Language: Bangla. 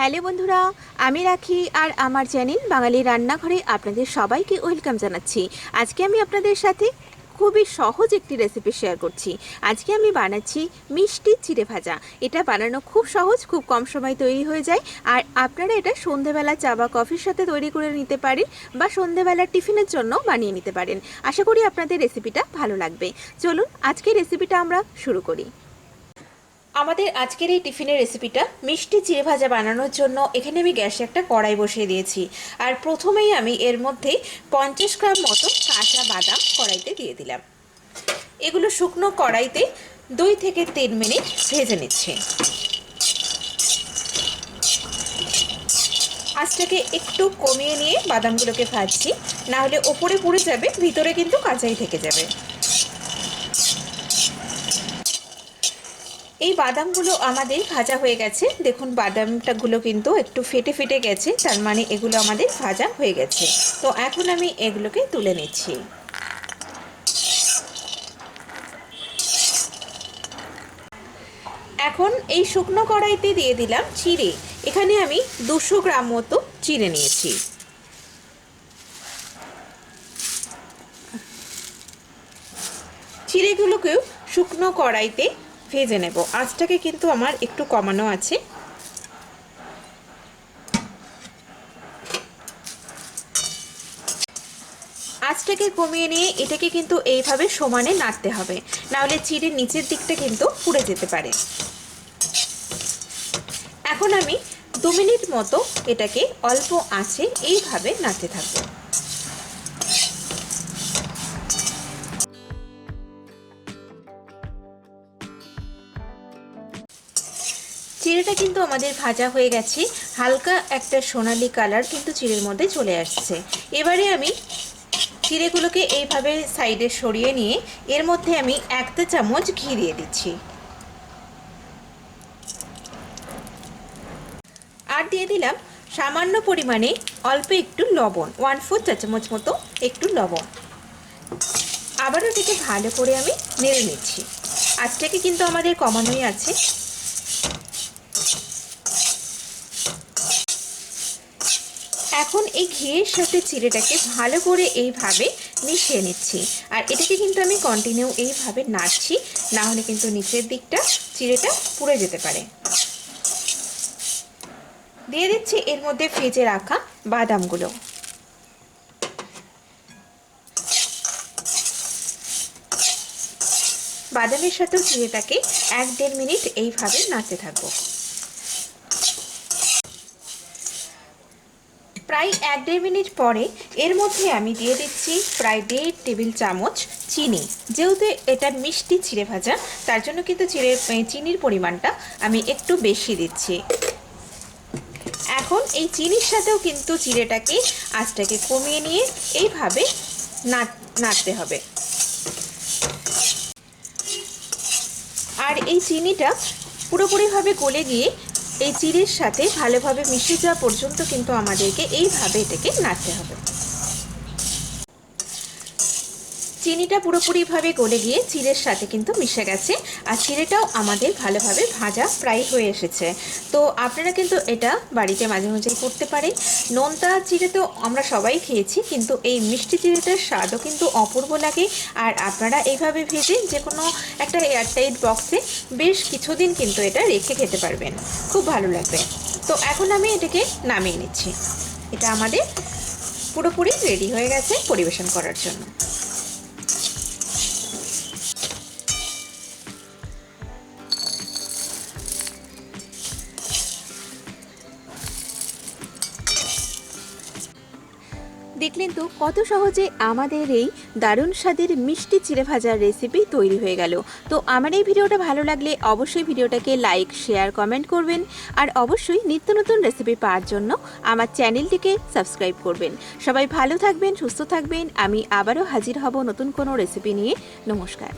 হ্যালো বন্ধুরা, আমি রাখি আর আমার চ্যানেল বাঙালি রান্নাঘরে আপনাদের সবাইকে ওয়েলকাম জানাচ্ছি। আজকে আমি আপনাদের সাথে খুবই সহজ একটি রেসিপি শেয়ার করছি। আজকে আমি বানাচ্ছি মিষ্টি চিড়ে ভাজা। এটা বানানো খুব সহজ, খুব কম সময় তৈরি হয়ে যায়। আর আপনারা এটা সন্ধেবেলা চা বা কফির সাথে তৈরি করে নিতে পারেন বা সন্ধেবেলার টিফিনের জন্য বানিয়ে নিতে পারেন। আশা করি আপনাদের রেসিপিটা ভালো লাগবে। চলুন আজকের রেসিপিটা আমরা শুরু করি। আমাদের আজকের এই টিফিনের রেসিপিটা মিষ্টি চিড়ে ভাজা বানানোর জন্য এখানে আমি গ্যাসে একটা কড়াই বসিয়ে দিয়েছি। আর প্রথমেই আমি এর মধ্যে 50 গ্রাম মতো কাঁচা বাদাম কড়াইতে দিয়ে দিলাম। এগুলো শুকনো কড়াইতে 2 থেকে 3 মিনিট ভেজে নিচ্ছি। আঁচটাকে একটু কমিয়ে নিয়ে বাদামগুলোকে ভাজছি, না হলে ওপরে পুড়ে যাবে, ভিতরে কিন্তু কাঁচাই থেকে যাবে। এই বাদামগুলো আমাদের ভাজা হয়ে গেছে। দেখুন বাদামটাগুলো কিন্তু একটু ফেটে ফেটে গেছে, তার মানে এগুলো আমাদের ভাজা হয়ে গেছে। তো এখন আমি এগুলোকে তুলে নিচ্ছি। এখন এই শুকনো কড়াইতে দিয়ে দিলাম চিড়ে। এখানে আমি 200 গ্রাম মতো চিড়ে নিয়েছি। চিড়েগুলোকেও শুকনো কড়াইতে ভেজে নেব। আঁচটাকে কিন্তু আমার একটু কমানো আছে। আঁচটাকে কমিয়ে নিয়ে এটাকে কিন্তু এইভাবে সমানে নাড়তে হবে, না হলে চিড়ের নিচের দিকটা কিন্তু পুড়ে যেতে পারে। এখন আমি 2 মিনিট মতো এটাকে অল্প আঁচে এইভাবে নাড়তে থাকবো। চিড়েটা কিন্তু আমাদের ভাজা হয়ে গেছে। হালকা একটা সোনালি কালার কিন্তু চিড়ের মধ্যে চলে আসছে। এবারে আমি চিড়েগুলোকে এইভাবে সাইডে সরিয়ে নিয়ে এর মধ্যে আমি 1 চামচ ঘি দিয়ে দিচ্ছি। আর দিয়ে দিলাম সামান্য পরিমাণে অল্প একটু লবণ, 1/4 চা চামচ মতো একটু লবণ। আবারও এটাকে ভালো করে আমি নেড়ে নিচ্ছি। আঁচটাকে কিন্তু আমাদের কমানোই আছে। এখন এই ঘিয়ের সাথে চিড়েটাকে ভালো করে এইভাবে মিশিয়ে নিচ্ছি। আর এটাকে কিন্তু আমি কন্টিনিউ এইভাবে নাড়ছি, না হলে কিন্তু নিচের দিকটা চিড়েটা পুড়ে যেতে পারে। দিয়ে দিচ্ছি এর মধ্যে ভেজে রাখা বাদামগুলো। বাদামের সাথেও চিড়েটাকে 1-1.5 মিনিট এইভাবে নাড়তে থাকবো। প্রায় 1-1.5 মিনিট পরে এর মধ্যে আমি দিয়ে দিচ্ছি প্রায় 1.5 টেবিল চামচ চিনি। যেহেতু এটা মিষ্টি চিড়ে ভাজা, তার জন্য কিন্তু চিনির পরিমাণটা আমি একটু বেশি দিচ্ছি। এখন এই চিনির সাথেও কিন্তু চিড়েটাকে আঁচটাকে কমিয়ে নিয়ে এইভাবে নাড়তে হবে। আর এই চিনিটা পুরোপুরিভাবে গলে গিয়ে এই চিড়ের সাথে ভালোভাবে মিশে যাওয়া পর্যন্ত কিন্তু আমাদেরকে এইভাবে এটাকে নাড়তে হবে। চিনিটা পুরোপুরিভাবে গলে গিয়ে চিড়ের সাথে কিন্তু মিশে গেছে, আর চিড়েটাও আমাদের ভালোভাবে ভাজা প্রায় হয়ে এসেছে। তো আপনারা কিন্তু এটা বাড়িতে মাঝে মাঝেই করতে পারেন। নোনতা চিড়ে তো আমরা সবাই খেয়েছি, কিন্তু এই মিষ্টি চিড়েটার স্বাদও কিন্তু অপূর্ব লাগে। আর আপনারা এইভাবে ভেজে যে কোনো একটা এয়ারটাইট বক্সে বেশ কিছুদিন কিন্তু এটা রেখে খেতে পারবেন, খুব ভালো লাগবে। তো এখন আমি এটাকে নামিয়ে নিচ্ছি। এটা আমাদের পুরোপুরি রেডি হয়ে গেছে পরিবেশন করার জন্য। দেখলেন তো কত সহজে আমাদের এই দারুণ স্বাদের মিষ্টি চিড়ে ভাজার রেসিপি তৈরি হয়ে গেল। তো আমার এই ভিডিওটা ভালো লাগলে অবশ্যই ভিডিওটাকে লাইক, শেয়ার, কমেন্ট করবেন। আর অবশ্যই নিত্য নতুন রেসিপি পাওয়ার জন্য আমার চ্যানেলটিকে সাবস্ক্রাইব করবেন। সবাই ভালো থাকবেন, সুস্থ থাকবেন। আমি আবারও হাজির হব নতুন কোনো রেসিপি নিয়ে। নমস্কার।